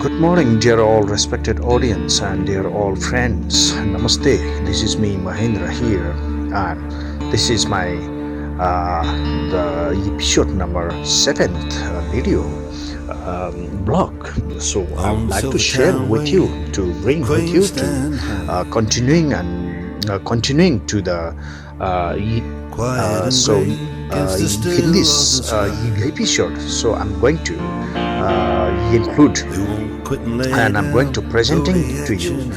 Good morning, dear all respected audience and dear all friends. Namaste. This is me, Mahendra here, and this is my the episode number 7th video blog. So I would like to share with you, to bring with you to continuing to the in this episode. So I'm going to include and I'm going to presenting to you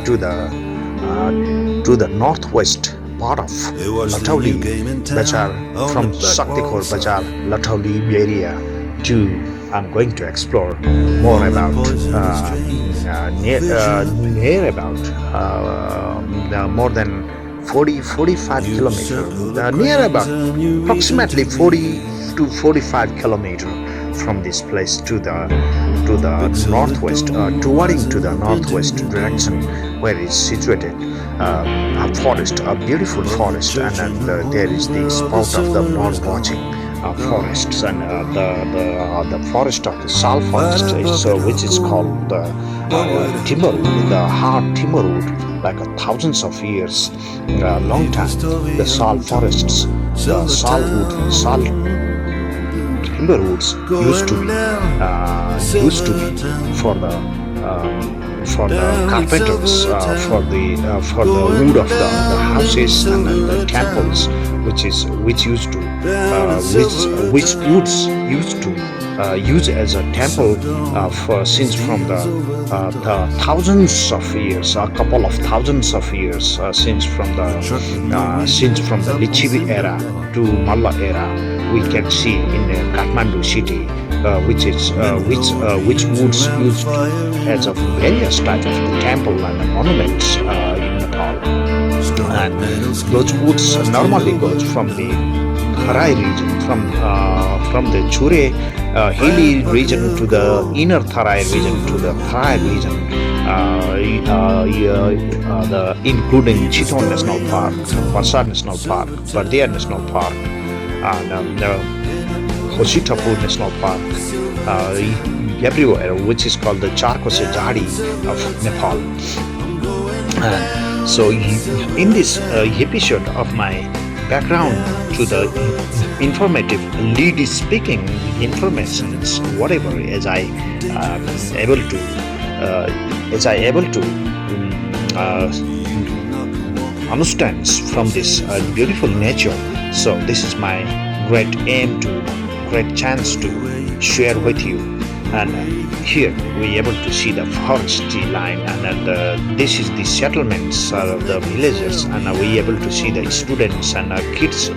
to the northwest part of Latauli Bazar, from Shaktikhor Bazar, Latauli area to I'm going to explore more about near about more than 40-45 kilometers, near about approximately 40 to 45 kilometers from this place to the northwest, towards to the northwest direction, where is situated a forest, a beautiful forest, and there is the spot of the bird watching forests, and the forest of the sal forest, which is called the timber wood, the hard timber wood, like thousands of years, long time. The sal forests, the sal timber woods used to be for the carpenters, for the wood of the houses and the temples, which woods used to use as a temple since from the thousands of years, a couple of thousands of years, since from the Lichivi era to Malla era. We can see in Kathmandu city, which woods used as a various types of temple and monuments in Nepal. And those woods normally goes from the Terai region, from the Chure Hills region to the inner Terai region to the Terai region, including Chitwan National Park, Bazar National Park, Bazar National Park, and Hoshitapur National Park, everywhere, which is called the Charkose Jadi of Nepal. And so in this episode of my background to the informative lead speaking informations, whatever, as I able to understand from this beautiful nature. So this is my great chance to share with you. And here we able to see the forestry line, and this is the settlements, the villages, and we able to see the students and kids.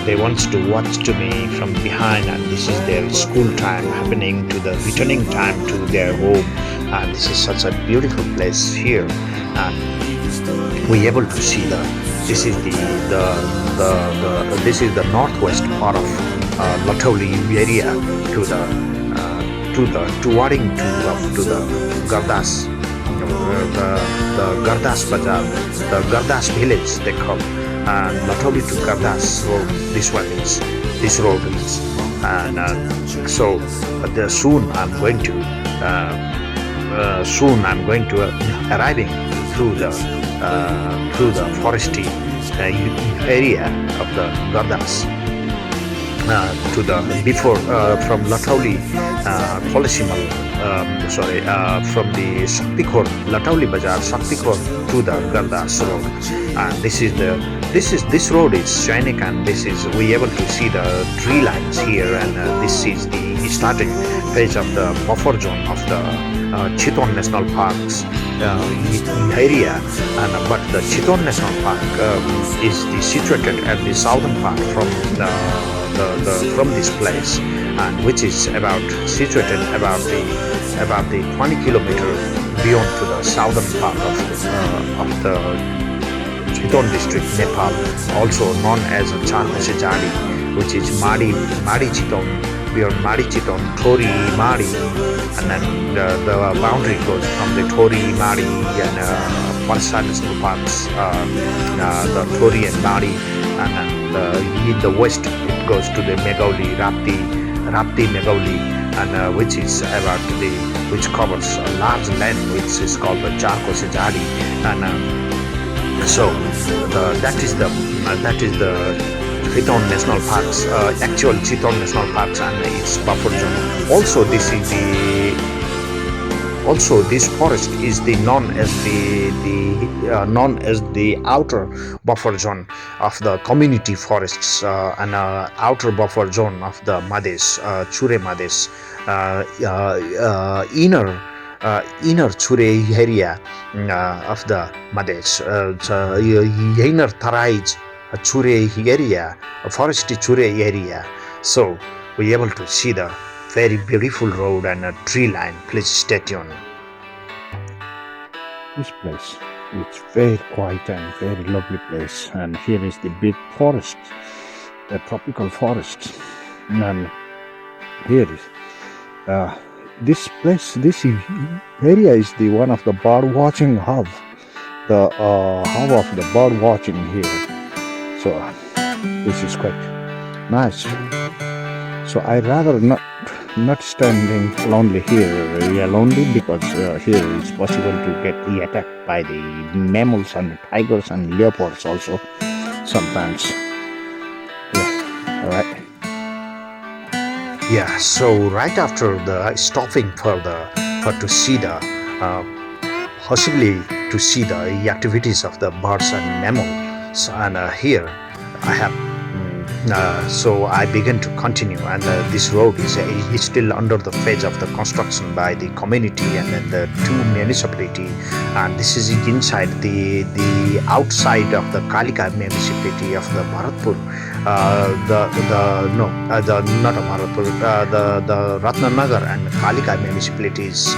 They wants to watch to me from behind, and this is their school time happening to the returning time to their home. And this is such a beautiful place here, and we able to see this is the northwest part of Latauli area to the Gardas, the Gardas Bazar, the Gardas village they call, and Latauli to Gardas road. This road is, and so soon I'm going to arriving through the foresty area of the Gardas. To the before from Latauli from the Shaktikhor, Latauli Bazar, Shaktikhor to the Gardas road. And this road is Seenic, and this is we able to see the tree lines here, and this is the starting phase of the buffer zone of the Chitwan National Park's area. And but the Chitwan National Park is situated at the southern part from this place, and which is situated about the 20 kilometers beyond to the southern part of the Chitwan district, Nepal, also known as Charkose Jadi, which is Madi Chitwan, beyond Madi Chitwan, Thori, Madi, and then the boundary goes from the Thori, Madi, and Bazar National Parks, the Thori and Madi, and in the west it goes to the Megauli, Rapti Megauli, and which is about the which covers a large land, which is called the Charco Sejadi, and that is the Chitwan National Parks, actual Chitwan National Parks and its buffer zone. Also, this forest is known as the outer buffer zone of the community forests and outer buffer zone of the Mades, Chure Mades, inner Chure area of the Mades, inner Terai Chure area, foresty Chure area. So we able to see the very beautiful road and a tree line. Please stay tuned. This place is very quiet and very lovely place, and here is the big forest, the tropical forest, and here is this place. This area is the one of the bird watching hub, the hub of the bird watching here. So this is quite nice. So I rather not standing lonely here, lonely, because here it's possible to get attacked by the mammals and tigers and leopards also sometimes. Yeah, all right. Yeah, so right after the stopping to see the possibly to see the activities of the birds and mammals, and here I have. So I began to continue, and this road is still under the phase of the construction by the community and then the two municipality, and this is inside the outside of the Kalika municipality of the Bharatpur, the Ratnanagar and Kalika municipalities,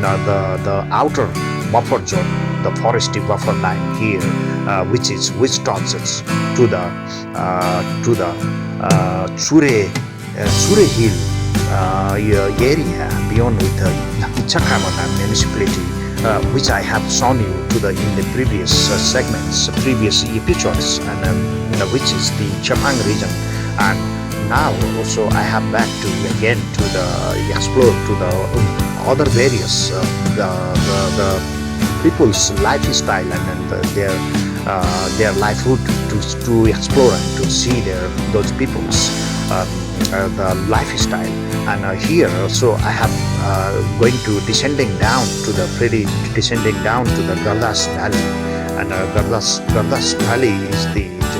the outer buffer zone, the foresty buffer line here, which touches to the Chure Hill area beyond with the Ichha Kamana Municipality, which I have shown you in the previous segments, previous episodes, and which is the Chapang region. And now also I have back to again to the explore to the other various the people's lifestyle and their livelihood to explore and to see those people's the lifestyle. And here also I have going to descending down to the Gardas Valley, and Gardas Valley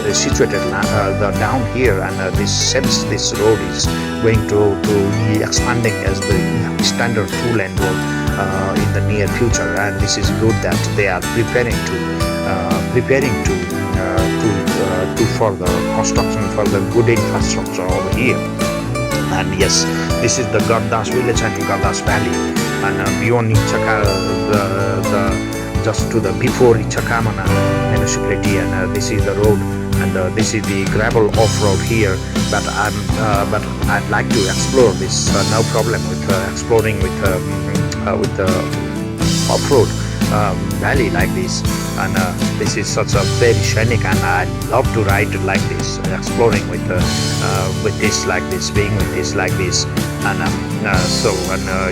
is situated down here, and this road is going to be expanding as the standard two-lane road in the near future, and this is good that they are preparing to further construction for the good infrastructure over here. And yes, this is the Gardas village and Gardas Valley, and beyond just to the before Ichha Kamana Municipality, and this is the road, and this is the gravel off-road here. But I'd like to explore this. No problem with exploring with the off-road valley like this, and this is such a very scenic, and I love to ride it like this, exploring with this like this, being with this like this, and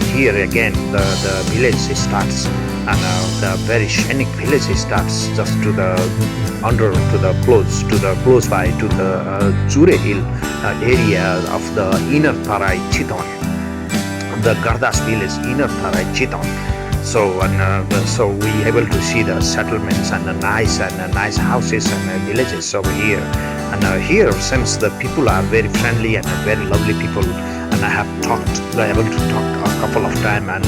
here again the village starts, and the very scenic village starts just to the close by to the Chure Hill area of the inner Terai Chitwan, the Gardas village inner Terai Chitwan. So we able to see the settlements and the nice houses and villages over here. And here, since the people are very friendly and very lovely people, and I have able to talk a couple of times, and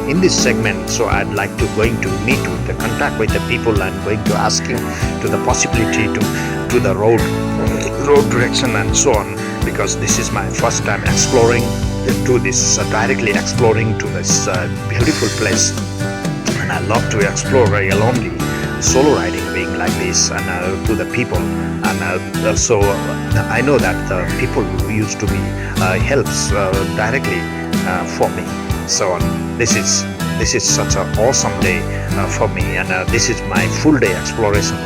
in this segment, so I'd like to going to meet with the contact with the people and going to asking to the possibility to the road direction and so on, because this is my first time exploring to this directly exploring to this beautiful place, and I love to explore very alone, solo riding being like this, and to the people, and so I know that the people who used to be helps directly for me. So this is such an awesome day for me, and this is my full day exploration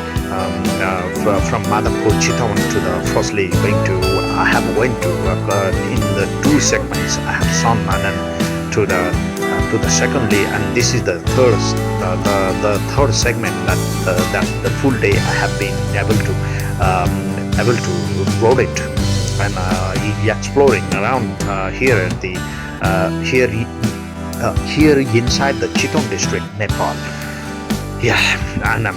from Madhavpur Chitwan to the firstly going to I have went to in the two segments I have shown, and then to the to the secondly, and this is the third segment that the full day I have been able to road it and exploring around here at the here inside the Chitwan district, Nepal. Yeah, and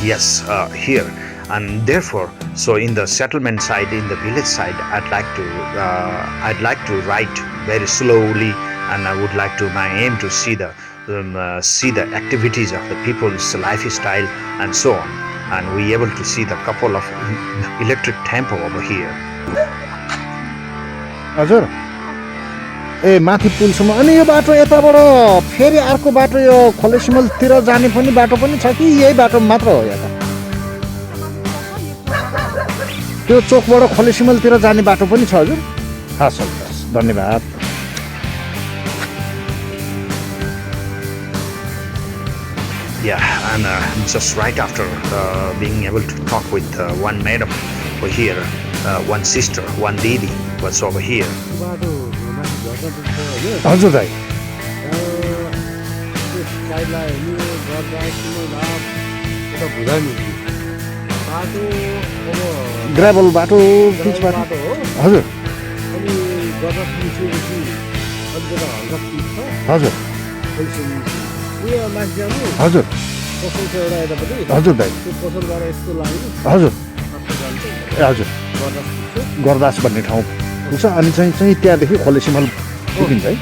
yes, here, and therefore, so in the settlement side, in the village side, I'd like to ride very slowly, and I would like to my aim to see the activities of the people's lifestyle and so on, and we able to see the couple of electric tempo over here. हजुर ए माथि पुलसम्म अनि यो बाटो यताबाट फेरि अर्को बाटो यो खोलेसिमलतिर जाने पनि बाटो पनि छ कि यही बाटो मात्र हो यहाँ त्यो चोकबाट खोलेसिमलतिर जाने बाटो पनि छ हजुर हस् हस् धन्यवाद Yeah, and just right after being able to talk with one madam over here, one sister, one lady was over here. हजुर दाइ ग्राभल बाटो पिच बाटो हजुर हजुर हजुर हजुर दाइ हजुर हजुर गर्दास भन्ने ठाउँ पुग्छ अनि चाहिँ त्यहाँदेखि खोलेसिमल पुगिन्छ है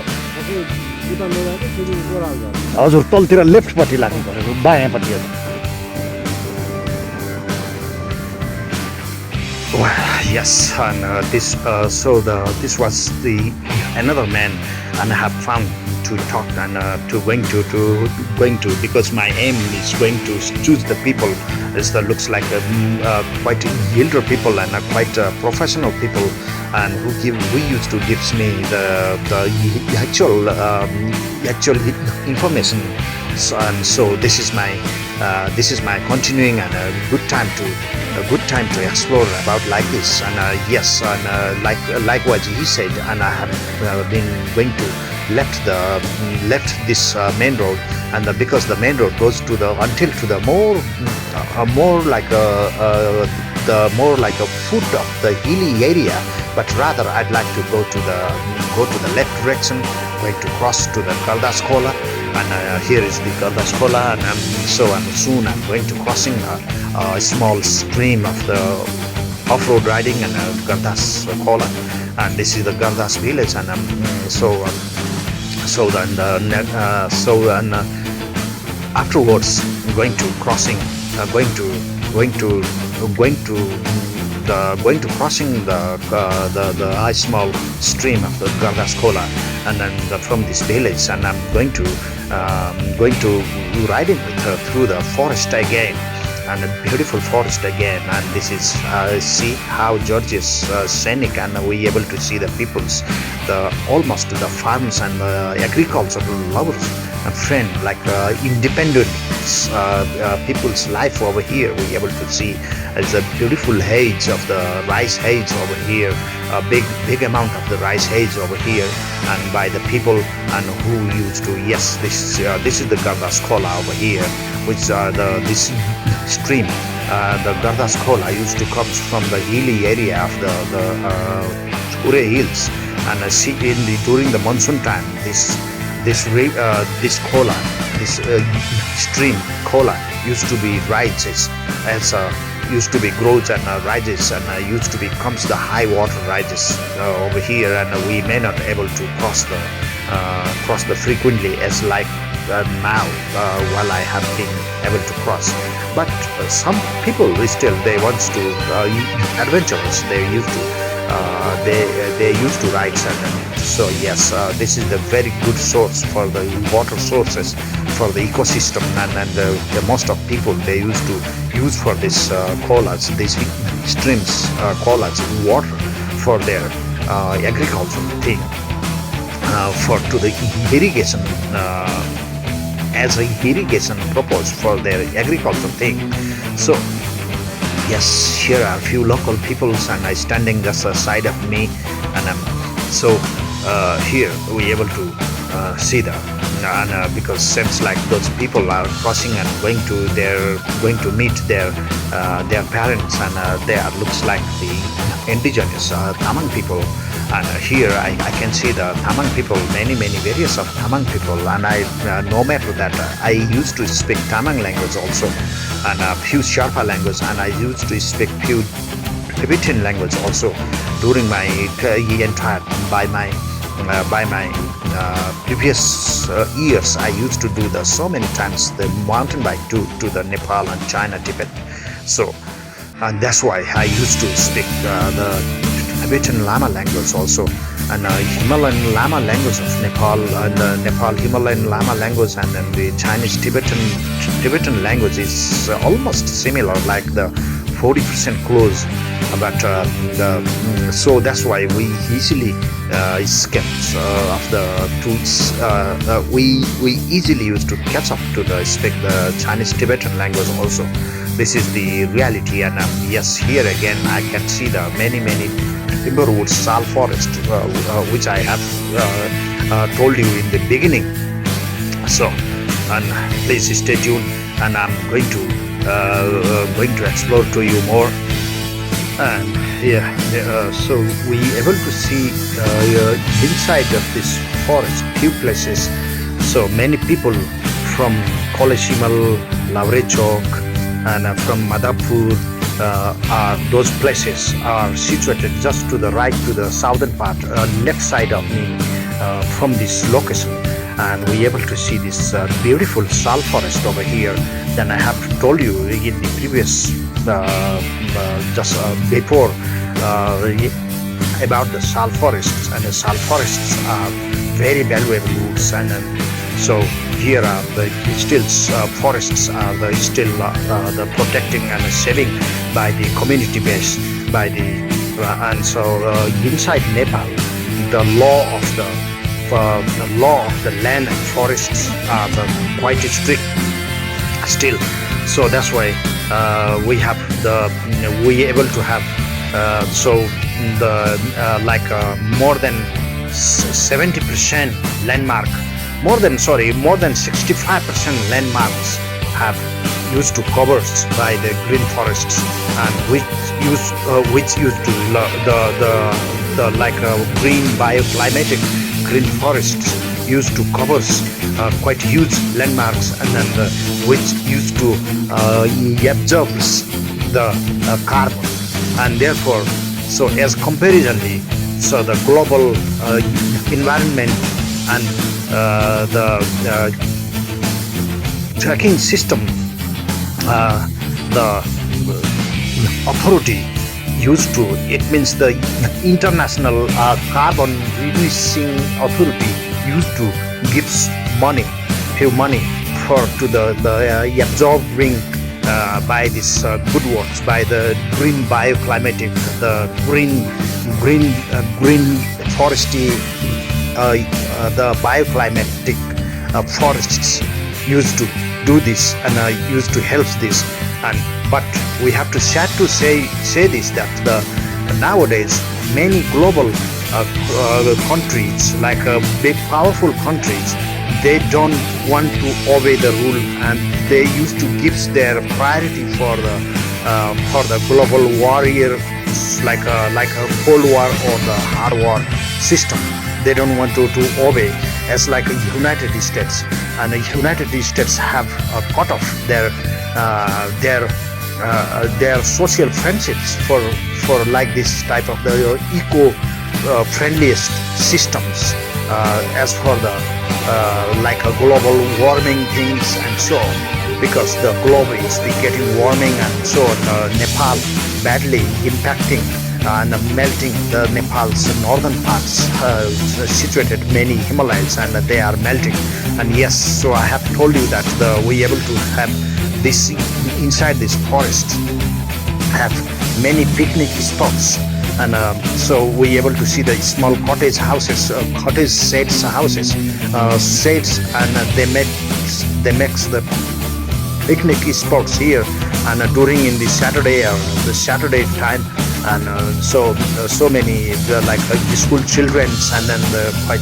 हजुर तलतिर लेफ्टपट्टि लाग्नु पऱ्यो बायाँपट्टि हजुर Yes, and this was the another man, and I have found to talk and going to because my aim is going to choose the people is that looks like quite elder people and quite professional people, and who used to gives me the actual information. So this is my continuing and a good time to explore about like this, and yes, and likewise he said, and I have been going to left this main road, and because the main road goes to the until to the more like a foot of the hilly area, but rather I'd like to go to the left direction, going to cross to the Gardas, and here is the Gardas, and soon I'm going to crossing a small stream of the off-road riding and Gardas, and this is the Gardas village, and afterwards going to crossing crossing the small stream of the Gardas, and then from this village, and I'm going to riding with her through the forest again, and a beautiful forest again, and this is see how Gergious, Seenic, and we able to see the people's almost the farms and the agricultural lovers and friend like independent people's life over here. We able to see it's a beautiful haze of the rice haze over here, a big amount of the rice haze over here, and by the people and who used to this is the Gardas over here, which this stream, the Gardas used to come from the hilly area of the Chure Hills, and see during the monsoon time this stream Khola used to be rises as used to be grows and rises, and used to becomes the high water rises over here, and we may not able to cross the frequently as like now while I have been able to cross, but some people still they wants to adventurous, they used to ride, and so yes, this is the very good source for the water sources for the ecosystem, and the most of people they used to use for this these streams water for their agricultural thing, to the irrigation as a irrigation purpose for their agricultural thing. So yes, here are a few local peoples, and I standing just aside of me, and here we able to see the and because seems like those people are crossing and going to meet their parents, and they are looks like the indigenous Tamang people. And here I can see the Tamang people, many various of Tamang people, and no matter that I used to speak Tamang language also, and few Sherpa language, and I used to speak few Tibetan language also during my entire by my previous years. I used to do so many times the mountain bike to the Nepal and China, Tibet. So and that's why I used to speak the Tibetan Lama language also, and Himalayan Lama language of Nepal, and Nepal Himalayan Lama language, and then the Chinese Tibetan language is almost similar, like the 40% close, but so that's why we easily escape of the tools. We easily used to catch up to speak the Chinese Tibetan language also. This is the reality, and yes, here again I can see the many timberwood sal forest, which I have told you in the beginning. So, and please stay tuned, and I'm going to explore to you more. And so we able to see inside of this forest few places. So many people from Koleshimal, Latauli Chok, and from Madhavpur, those places are situated just to the right, to the southern part, left side of me from this location, and we able to see this beautiful sal forest over here. Then I have told you in the previous just before about the sal forests, and the sal forests are very valuable woods, and so here are the still forests are the still the protecting and saving by the community base, by the and so inside Nepal the law of the land and forests are quite strict still. So that's why we have we able to have more than 70% landmark, more than 65% landmarks have used to covered by the green forests, and which used to the green bioclimatic green forests used to cover quite huge landmarks, and then which used to absorb the carbon, and therefore, so as comparatively, so the global environment and the tracking system, the authority used to, it means the international carbon reducing authority used to gives few money to the absorbing by this good works, by the green bioclimatic, the green forestry, the bioclimatic forests used to do this, and used to help this. And but we have to sad to say this, that nowadays many global countries, like big powerful countries, they don't want to obey the rule, and they used to give their priority for the global warrior, like a Cold War or the hard war system. They don't want to obey, as like United States, and the United States have cut off their social friendships for like this type of the eco friendliest systems, as for the like a global warming things and so on, because the globe is getting warming, and so Nepal badly impacting and melting the Nepal's northern parts, situated many Himalayas, and they are melting. And yes, so I have told you that we able to have this inside this forest, have many picnic spots, and so we able to see the small cottage houses, cottage sheds houses, sheds, and they make the picnic spots here. And during in the Saturday time, and so many school children and then quite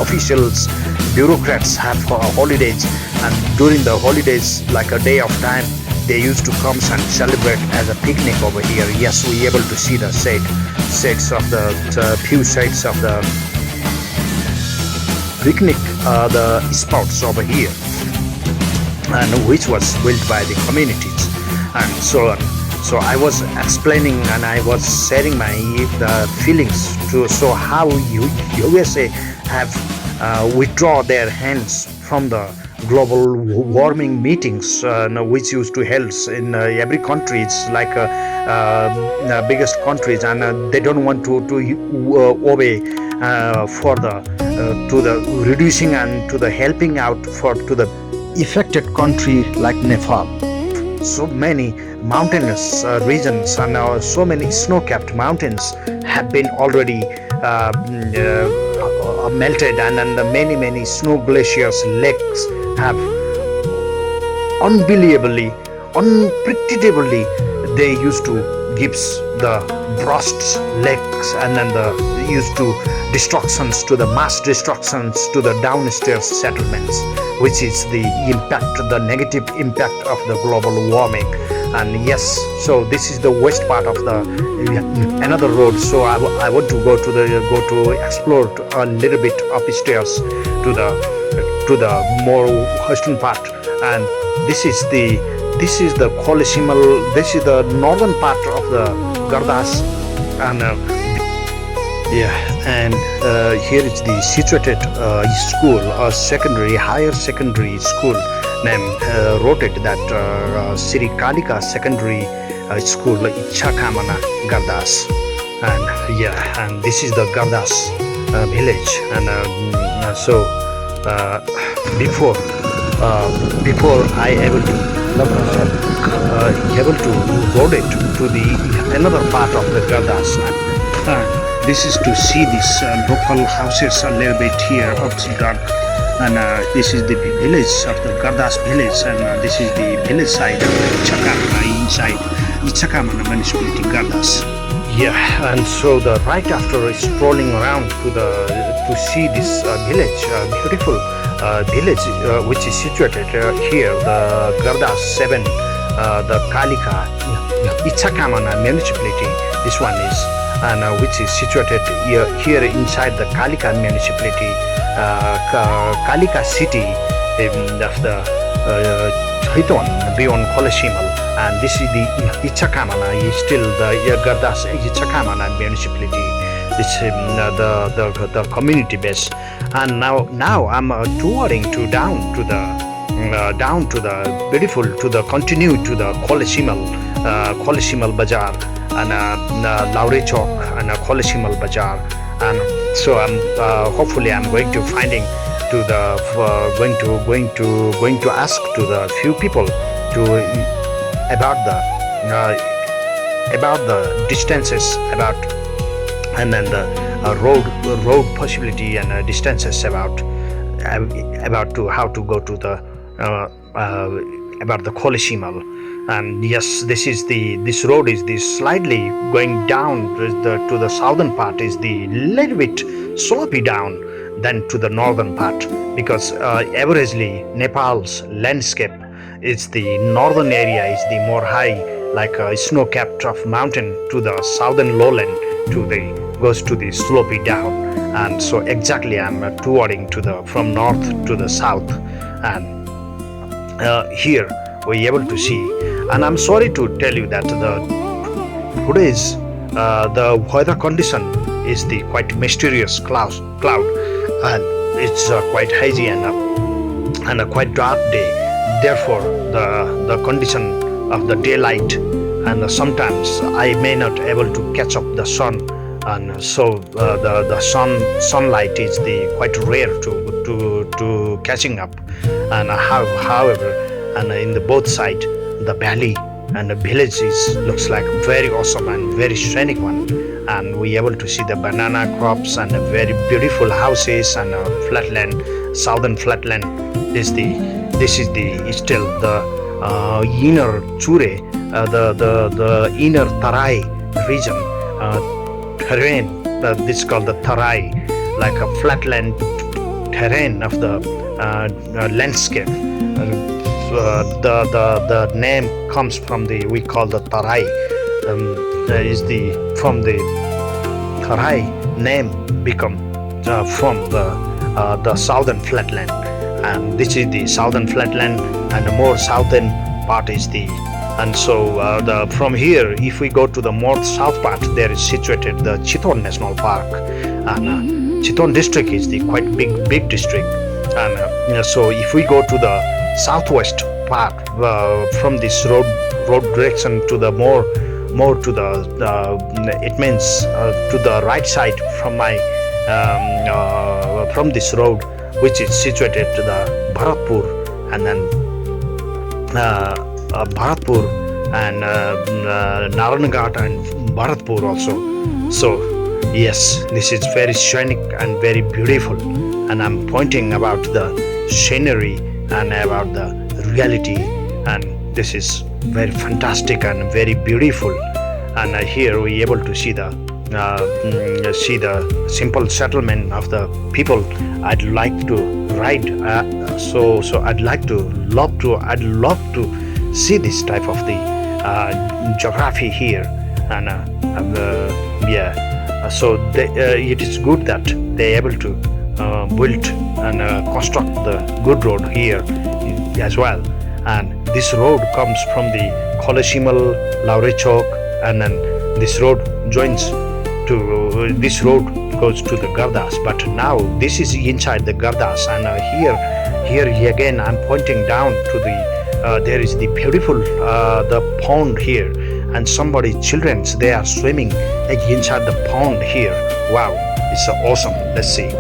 officials, bureaucrats have holidays, and during the holidays, like a day of time, they used to come and celebrate as a picnic over here. Yes, we able to see the sets of the few sites of the picnic, the spots over here, and which was built by the communities and so on. So I was explaining and I was sharing my feelings to so how USA have withdraw their hands from the global warming meetings which used to held in every country. It's like biggest countries, and they don't want to obey for the to the reducing and to the helping out for to the affected country like Nepal. So many mountainous regions and so many snow-capped mountains have been already melted, and then the many snow glaciers, lakes have unbelievably, unpredictably, they used to give the bursts, lakes, and then the used to destructions, to the mass destructions to the downstairs settlements, which is the impact, the negative impact of the global warming. And yes, so this is the west part of the another road. So I want to go to explore a little bit upstairs to the more western part, and this is the Colisimal. This is the northern part of the Gardas, and here is the situated school, a higher secondary school named rotated that Sri Kalika Secondary School, Ichha Kamana Gardas, and this is the Gardas village, and before I able to road it to the another part of the Gardas. This is to see these local houses a little bit here upside down, and this is the village of the Gardas village, and this is the village side of the Ichha Kamana inside Ichha Kamana Municipality Gardas. Yeah, and so the right after strolling around to see this village, beautiful village which is situated here, the Gardas 7, the Kalika Ichha Kamana Municipality. This one is, and which is situated here inside the Kalika municipality, Kalika city of the Chitwan, beyond Colisimal, and this is the Ichha Kamana, is still the Gardas Ichha Kamana municipality. This the community base, and now I'm touring down to the beautiful, to the continue to the Colisimal Bazar, and Latauli Chok and Colisimal Bazar, and so I'm hopefully I'm going to finding to the going to ask to the few people to about the distances about, and then the road possibility and distances about to how to go to the about the Colisimal. And yes, this road is the slightly going down to the southern part, is the little bit slopey down than to the northern part, because averagely Nepal's landscape is the northern area is the more high, like a snow-capped of mountain to the southern lowland goes to the slopey down, and so exactly I'm touring from north to the south, and here we're able to see. And I'm sorry to tell you that today's the weather condition is the quite mysterious cloud, and it's quite hazy and a quite dark day. Therefore, the condition of the daylight, and sometimes I may not able to catch up the sun, and so the sunlight is the quite rare to catching up. And however, and in the both side, the valley and the village looks like very awesome and very scenic one, and we able to see the banana crops and very beautiful houses and flatland, southern flatland. This is still the inner Chure, the inner Terai region, terrain. This is called the Terai, like a flatland terrain of the landscape. The name comes from we call the Terai. From the Terai name become from the southern flatland, and this is the southern flatland, and the more southern part is from here, if we go to the more south part, there is situated the Chitwan National Park, and Chitwan district is the quite big district, and so if we go to the southwest part from this road direction to the more to the it means to the right side from my from this road, which is situated to the Bharatpur, and then Bharatpur and Naranghat and Bharatpur also. So yes, this is very scenic and very beautiful, and I'm pointing about the scenery and about the reality, and this is very fantastic and very beautiful. And here we able to see the simple settlement of the people. I'd like to ride, so I'd love to see this type of the geography here, and so it is good that they able to build and construct the good road here as well. And this road comes from the Colesimal, Latauli Chok, and then this road joins to this road goes to the Gardas. But now this is inside the Gardas, and here again I'm pointing down to the there is the beautiful the pond here, and children they are swimming inside the pond here. Wow, it's so awesome. Let's see.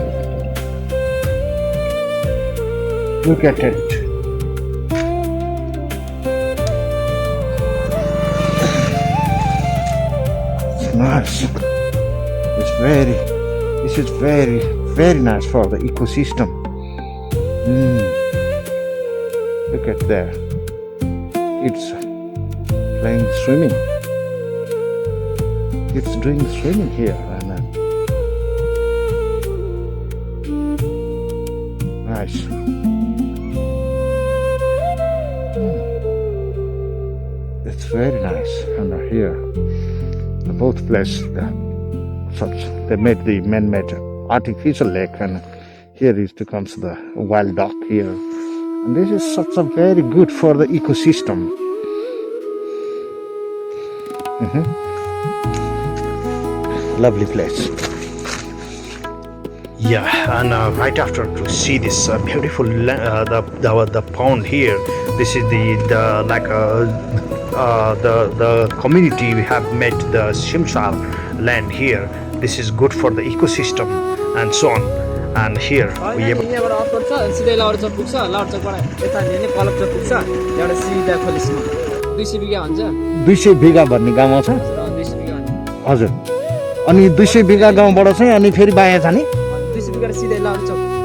Look at it. It's nice. This is very nice for the ecosystem. Look at there. It's swimming. It's doing swimming here, and nice. It's very nice, and here both places they made the man-made artificial lake, and here comes the wild duck here, and this is such a very good for the ecosystem. Lovely place. Yeah, and right after to see this beautiful the pond here, this is the community we have made the Shimshal land here. This is good for the ecosystem and so on. And here we have 200 bigha भन्ने गाउँमा छ हजुर अनि 200 बिघा गाउँबाट चाहिँ अनि फेरि बायाँ जाने 200 बिघा सिधै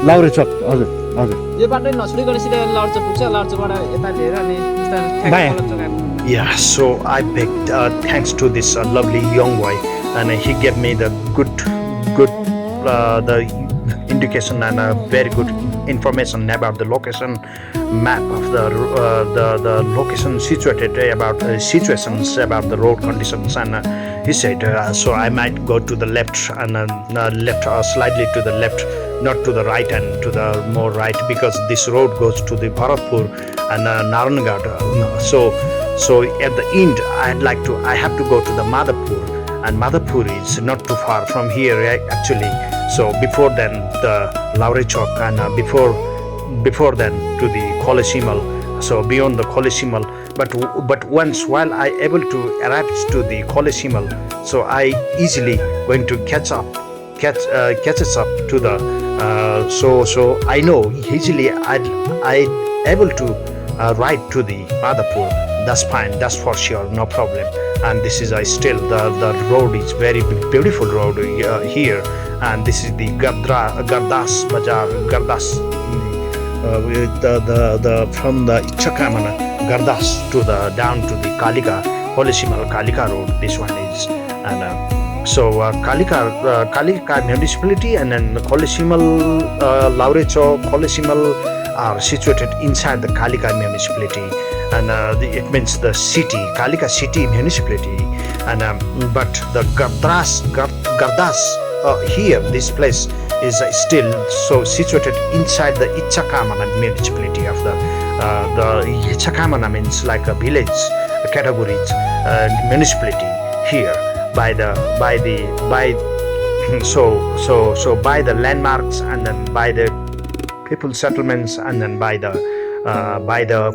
लाउरे चोक हजुर हजुर यो बाटो नछुडिकन सिधै लाउरे चोक पुग्छ लाउरे चोकबाट यता लिएर अनि बायाँ Yeah, so I begged thanks to this lovely young boy, and he gave me the good the indication and very good information about the location map of the location situated about situations about the road conditions, and he said so I might go to the left and left slightly to the left, not to the right and to the more right, because this road goes to the Bharatpur and Naranghat. So at the end I have to go to the Madhavpur, and Madhavpur is not too far from here actually. So before then the Latauli Chok, and before then to the Colesimal, so beyond the Colesimal. But once while I able to arrive to the Colesimal, so I easily going to catches up to the so I know easily I able to ride to the Madhavpur. That's fine, that's for sure, no problem. And this is still the road is very beautiful road here, and this is the Gardas Bazar, Gardas the from the Ichha Kamana Gardas to the down to the Kalika Colesimal Kalika road. This one is, Kalika Municipality and then Kolesimal, Lauri Chok, Kolesimal are situated inside the Kalika Municipality, and it means the city, Kalika City Municipality, and but the Gardas here, this place is still so situated inside the Ichha Kamana Municipality of the Ichha Kamana means like a village categories municipality here by the landmarks, and then by the people settlements, and then by the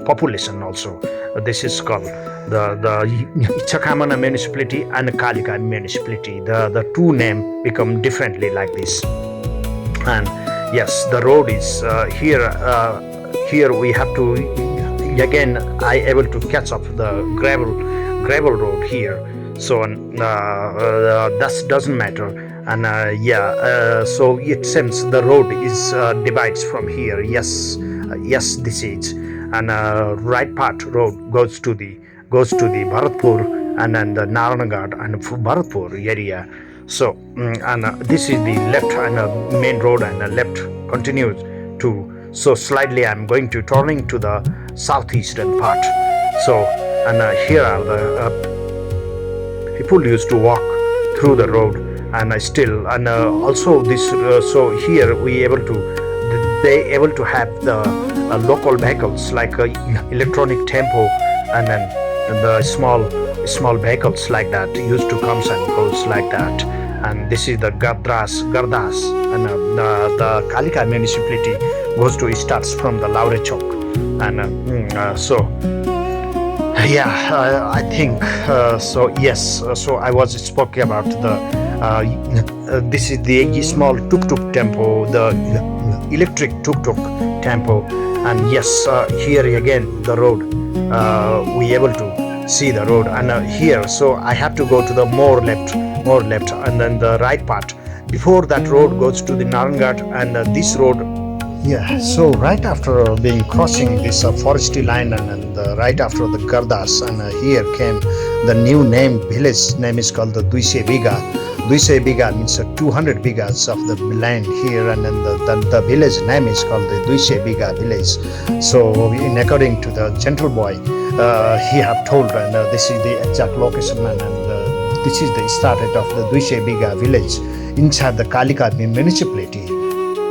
population also. This is called the Ichha Kamana Municipality and Kalika Municipality. The two names become differently like this. And yes, the road is here we have to again I able to catch up the gravel road here, so that doesn't matter. And so it seems the road is divides from here. Yes, this is, and right part road goes to the Bharatpur and then the Naranagarh and Bharatpur area. So and this is the left and main road, and left continues to, so slightly I'm going to turning to the southeastern part. So and here are the people used to walk through the road, and still, and also this so here they able to have the local vehicles like electronic tempo, and then the small vehicles like that used to comes and goes like that. And this is the Gardas, and the Kalika Municipality starts from the Lauri Chok, and I think so. Yes, so I was spoke about the this is the small tuk-tuk tempo, the electric tuk-tuk tempo, and yes, here again the road we able to see the road, and here so I have to go to the more left, and then the right part before that road goes to the Naranagarh, and this road. Yeah, so right after being crossing this foresty line, and right after the Gardas, and here came the new village name is called the 200 biga. 200 biga means 200 bigas of the land here, and then the village name is called the 200 biga village. So in according to the gentle boy, he have told, and this is the exact location, and this is the started of the 200 biga village inside the Kalika Municipality.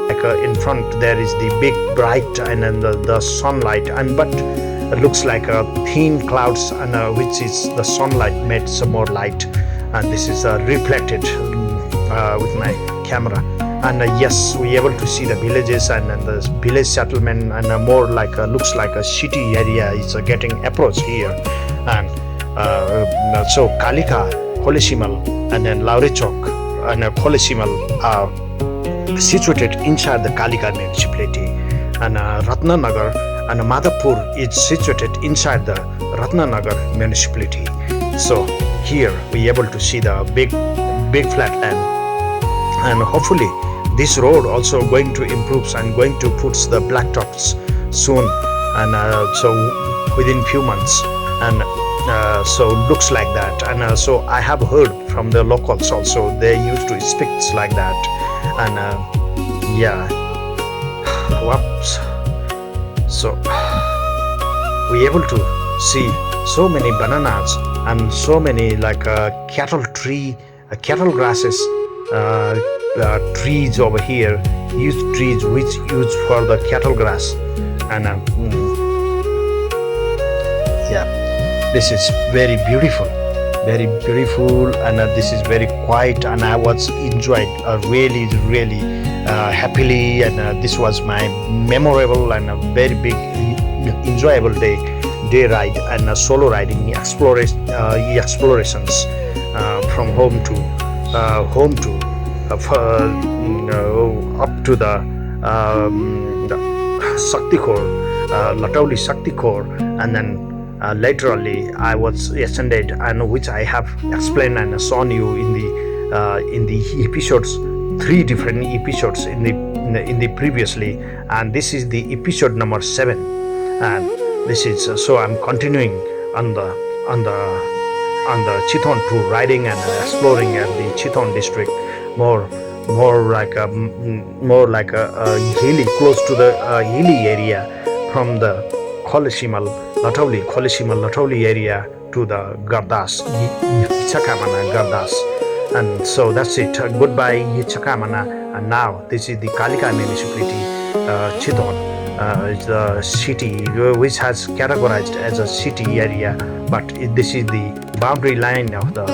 Like in front there is the big bright, and then the sunlight, and but it looks like thin clouds, and which is the sunlight made some more light, and this is reflected with my camera. And yes, we able to see the villages, and the village settlement, and more like looks like a city area is getting approach here. And so Kalika, Kolesimal, and then Lauri Chok and Kolesimal are situated inside the Kalika Municipality, and Ratnanagar and Madhavpur is situated inside the Ratnanagar Municipality. So here we able to see the big flat land, and hopefully this road also going to improve and going to put the blacktops soon, and so within few months, and so looks like that. And so I have heard from the locals also, they used to speak like that, and whoops. So we able to see so many bananas and so many like cattle grasses, trees over here, used trees which used for the cattle grass, and this is very beautiful, and this is very quiet, and I was enjoyed really happily, and this was my memorable and a very big enjoyable day ride, and solo riding explorations from home to up to the Shaktikhor, Latauli Shaktikhor, and then laterally I was ascended, and which I have explained and shown you in the episodes, 3 different episodes in the previously, and this is the episode number 7, and this is so I'm continuing on the on the Chitwan tour, riding and exploring at the Chitwan district, more like a hilly, close to the hilly area from the Latauli area to the Gardas, Ichha Kamana Gardas. And so that's it. Goodbye, Ichha Kamana. And now this is the Kalika Municipality, Chitwan. It's the city which has categorized as a city area, but this is the boundary line of the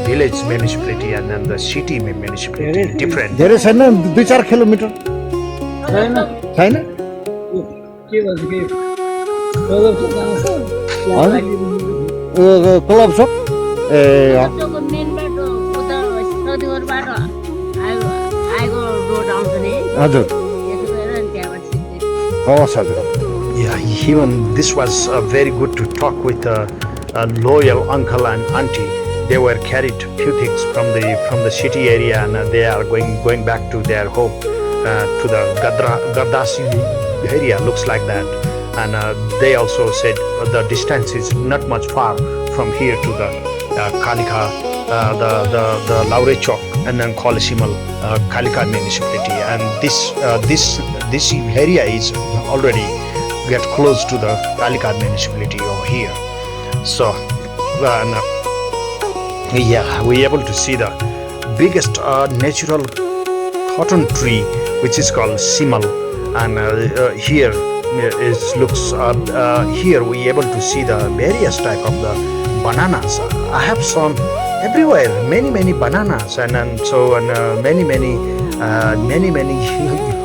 village municipality and then the city municipality. Different. धेरै छैन 2-4 kilometre छैन club चोक ए हजुर हवस् हजुर Yeah, even this was very good to talk with a loyal uncle and auntie. They were carried few things from the city area, and they are going back to their home, to the Gardas area. Looks like that, and they also said the distance is not much far from here to the Kalika, the Latauli Chok, and then Kalika municipality, and this area is already get close to the Kalika municipality over here. So yeah, we able to see the biggest natural cotton tree, which is called simal, and here here we able to see the various type of the bananas. I have seen everywhere many bananas, and many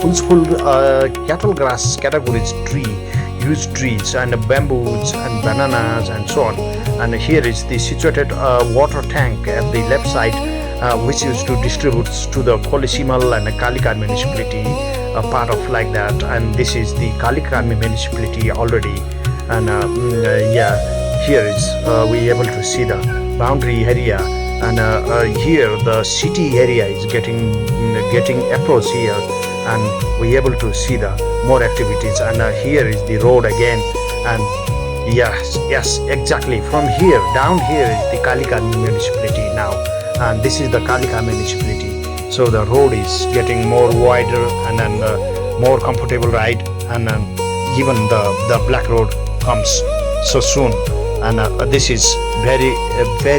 useful cattle grass categories huge trees and bamboos and bananas and so on. And here is the situated water tank at the left side, which used to distribute to the Kolisimal and Kalika municipality, a part of like that. And this is the Kalika municipality already. And yeah, here is we able to see the boundary area, and here the city area is getting approach here, and we able to see the more activities. And here is the road again, and yes, exactly, from here down here is the Kalika municipality now, and this is the Kalika municipality. So the road is getting more wider and then more comfortable ride, and even the black road comes so soon, and this is very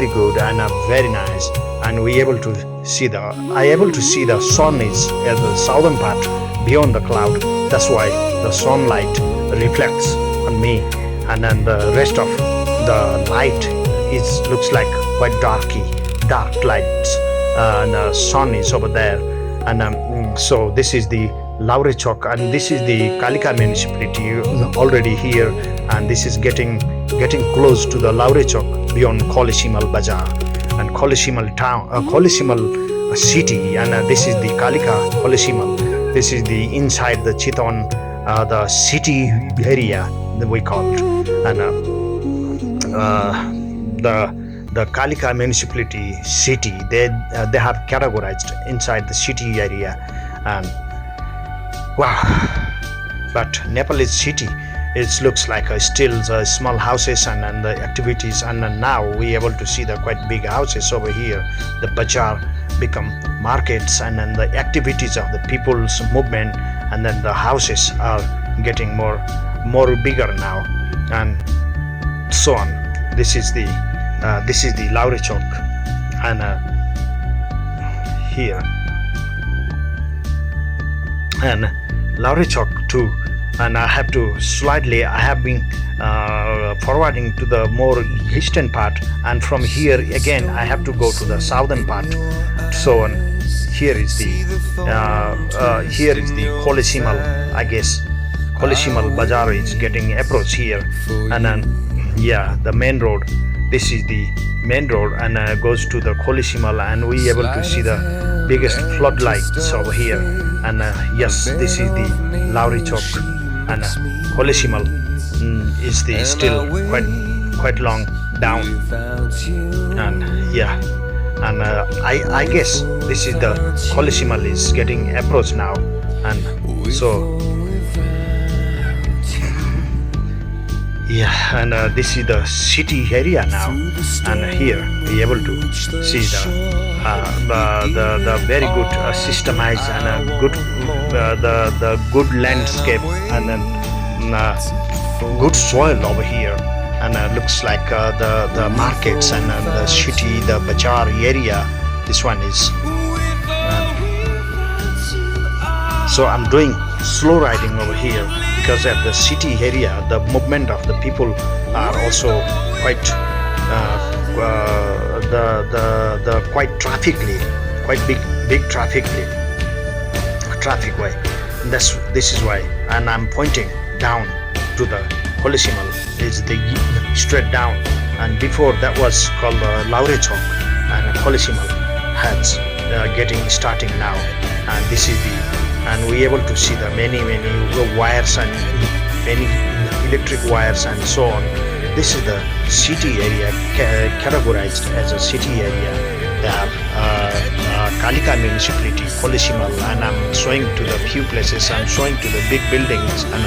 good and very nice. And we able to see I able to see the sun is at the southern part beyond the cloud. That's why the sunlight reflects on me, and then the rest of the light looks like quite dark lights, and the sun is over there. And so this is the Latauli Chok, and this is the Kalika municipality already here, and this is getting close to the Latauli Chok beyond Kolisimal Bazar and Kolisimal town, Kolisimal city, and this is the Kalika Kolisimal. This is the inside the Chitwan, the city area that we called, and the Kalika municipality city, they have categorized inside the city area. And wow, but Nepalese city, it looks like still small houses and the activities, and now we able to see the quite big houses over here. The Bazar become markets, and then the activities of the people's movement, and then the houses are getting more bigger now, and so on. This is the Latauli Chok, and here and Latauli Chok too. And I have been forwarding to the more eastern part, and from here again I have to go to the southern part. So here is the Kolisimal, I guess Kolisimal Bazar is getting approach here, and then yeah, the main road. This is the main road, and goes to the Kolisimal, and we able to see the biggest floodlights over here. And yes, this is the Latauli Chok, and Kolisimal is still quite long down, and yeah, and I guess this is the Kolisimal is getting approach now, and so Yeah, and this is the city area now, and here we able to see the very good systemized and good the good landscape, and then good soil over here, and looks like the markets and the city, the Bazar area. This one is. So I'm doing slow riding over here because at the city area the movement of the people are also quite the quite quite big traffic way. This is why, and I'm pointing down to the Kolisimal is the straight down, and before that was called Latauli Chok, and Kolisimal has starting now, and this is and we able to see the many wires and many electric wires and so on. This is the city area categorized as a city area. They have Kalika Municipality, Kolisimal, and I'm showing to the few places. I'm showing to the big buildings, and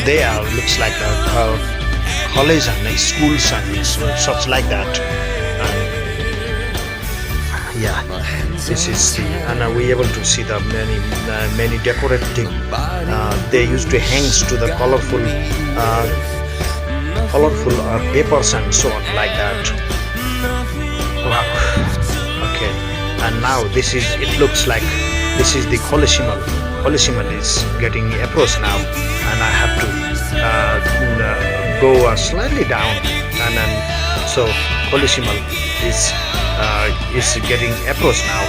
they are looks like college and schools and such like that. Yeah, this is the, and we able to see the many decorative. They used to hangs to the colorful papers and so on like that. Wow. Okay, and now this is. It looks like this is the Kolisimal. Kolisimal is getting approached now, and I have to go slightly down, and then so Kolisimal is getting approached now,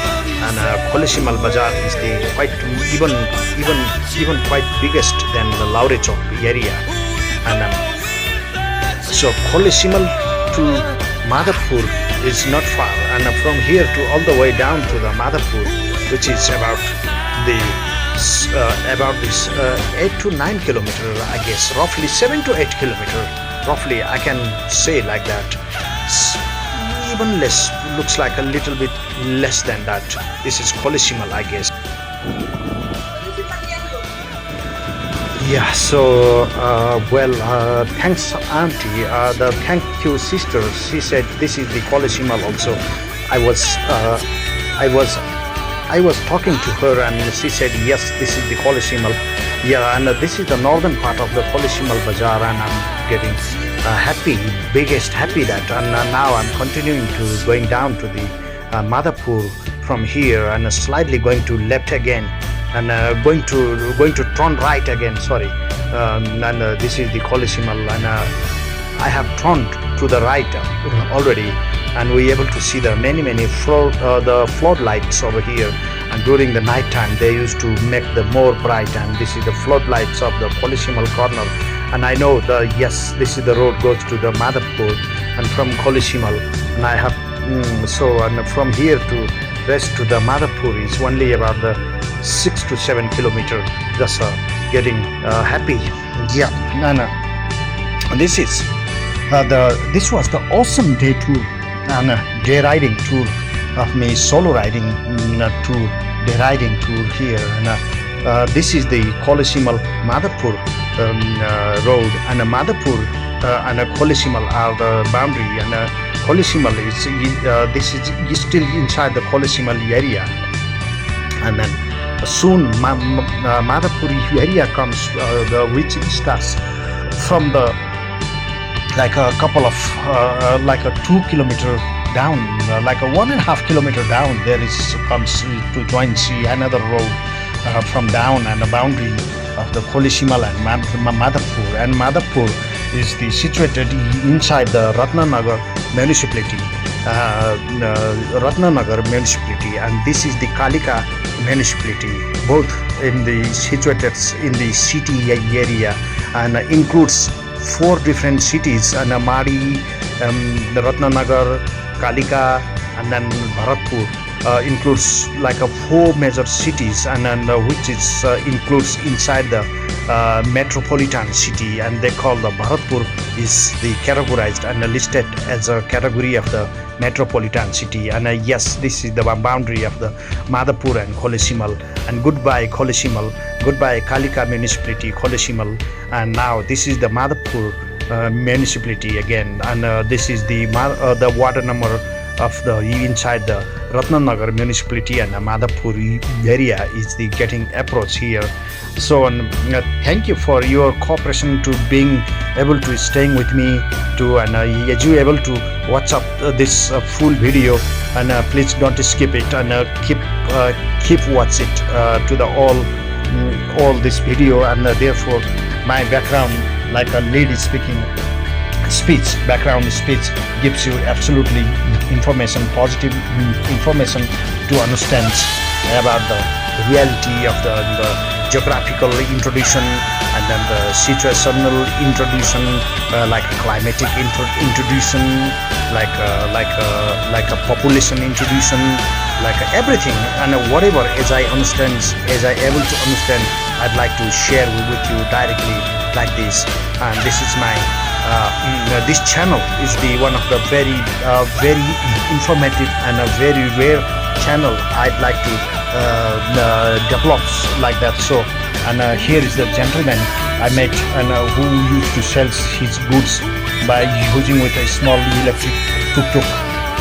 and Kolisimal Bazar is the quite even quite biggest than the Latauli Chok area, and so Kolisimal to Madhavpur is not far, and from here to all the way down to the Madhavpur, which is about this 8 to 9 kilometer, I guess, roughly 7 to 8 kilometer, roughly I can say like that. Even less, looks like a little bit less than that. This is Kolisimal, I guess. Yeah, so thanks auntie, thank you sister. She said this is the Kolisimal also. I was talking to her, and she said yes, this is the Kolisimal. Yeah, and this is the northern part of the Kolisimal Bazar, and I'm getting biggest happy that, and now I'm continuing to going down to the Madhavpur from here, and slightly going to left again, and going to turn right again. Sorry, and this is the Kolisimal, and I have turned to the right already, and we able to see the many the floodlights over here. And during the night time, they used to make the more bright, and this is the floodlights of the Kolisimal corner. And I know yes, this is the road goes to the Madhavpur, and from Kolisimal, and I have and from here to rest to the Madhavpur is only about the 6 to 7 kilometer. Just getting happy. Yeah, and this is this was the awesome day tour and day riding tour of me, solo riding tour, day riding tour here, and this is the Kolisimal Madhavpur road, and Madhavpur and Kolisimal are the boundary, and Kolisimal is this is still inside the Kolisimal area, and then soon Madhavpur area comes, which starts from the like a couple of like a 2 kilometer down, like a 1.5 kilometer down. There is comes to join see another road from down, and the boundary of the Kolisimal and Madhavpur, and Madhavpur is situated inside the Ratnanagar municipality, and this is the Kalika municipality, both in the situated in the city area, and includes 4 different cities, and Madi, Ratnanagar, Kalika, and then Bharatpur. Includes like a 4 major cities, and which is includes inside the metropolitan city, and they call the Bharatpur is the categorized and listed as a category of the metropolitan city, and yes, this is the boundary of the Madhavpur and Kolisimal, and goodbye Kolisimal, goodbye Kalika municipality Kolisimal, and now this is the Madhavpur municipality again, and this is the water number of the inside the Ratnanagar municipality, and Madhavpur area is the getting approach here. So thank you for your cooperation to being able to staying with me to, and you able to watch up this full video, and please don't skip it, and keep watch it to the all this video, and therefore my background like a lady speaking background speech gives you absolutely information, positive information to understand about the reality of the geographical introduction, and then the situational introduction, like a climatic introduction, like a population introduction, like everything, and whatever as I understand, as I able to understand, I'd like to share with you directly like this. And this is my this channel is the one of the very informative and a very rare channel I'd like to develop like that. So, and here is the gentleman I met, and who used to sell his goods by using with a small electric tuk-tuk,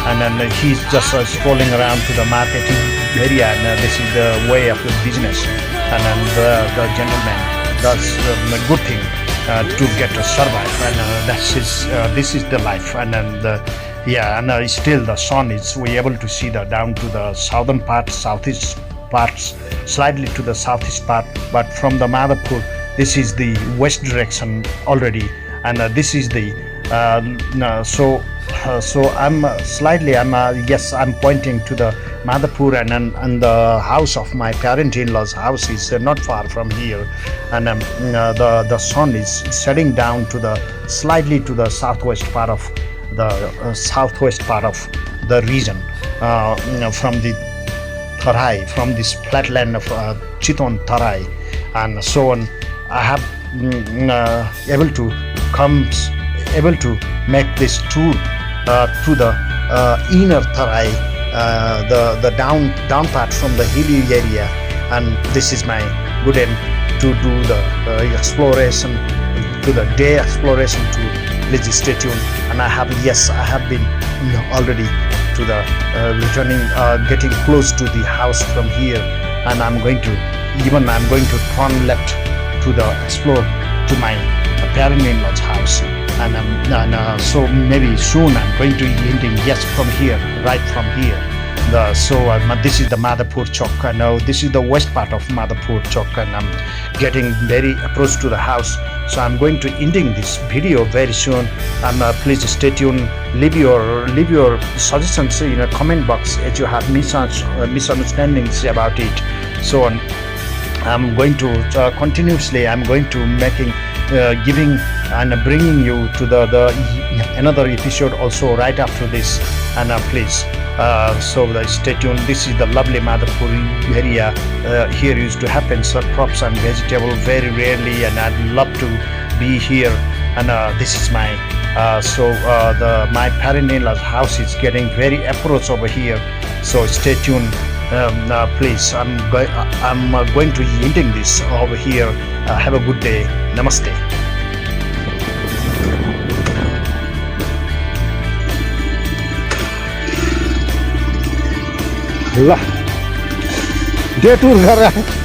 and then he's just strolling around to the marketing area, and this is the way of the business, and then the gentleman does a good thing to get to survive, and this is the life, and then still the sun is, we able to see the down to the southern part, southeast parts, slightly to the southeast part, but from the Madhavpur this is the west direction already, and this is the so I'm I'm pointing to the Madhavpur, and the house of my parent-in-law's house is not far from here, and the sun is setting down to the slightly to the southwest part of the region, from the Terai, from this flatland of Chitwan Terai, and so on. I have able to make this tour to the inner Terai, the down part from the hilly area, and this is my good end to do the exploration, to the day exploration. To please stay tuned, and I have been already to the returning, getting close to the house from here, and I'm going to turn left to the explore to my parent-in-law's house, and so maybe soon I'm going to be ending from here, right from here. This is the Madhavpur Chok, and this is the west part of Madhavpur Chok, and I'm getting very close to the house. So I'm going to ending this video very soon. Please stay tuned. Leave your suggestions in a comment box if you have misunderstandings about it. So I'm going to continuously. I'm going to making, giving and bringing you to the another episode also right after this. And please. Stay tuned. This is the lovely Madhavpur area. Here used to happen crops and vegetable very rarely, and I'd love to be here. And this is my my parent-in-law's house is getting very approach over here. So stay tuned. Please. I'm going to be ending this over here. Have a good day. Namaste. Day tour कर रहा है।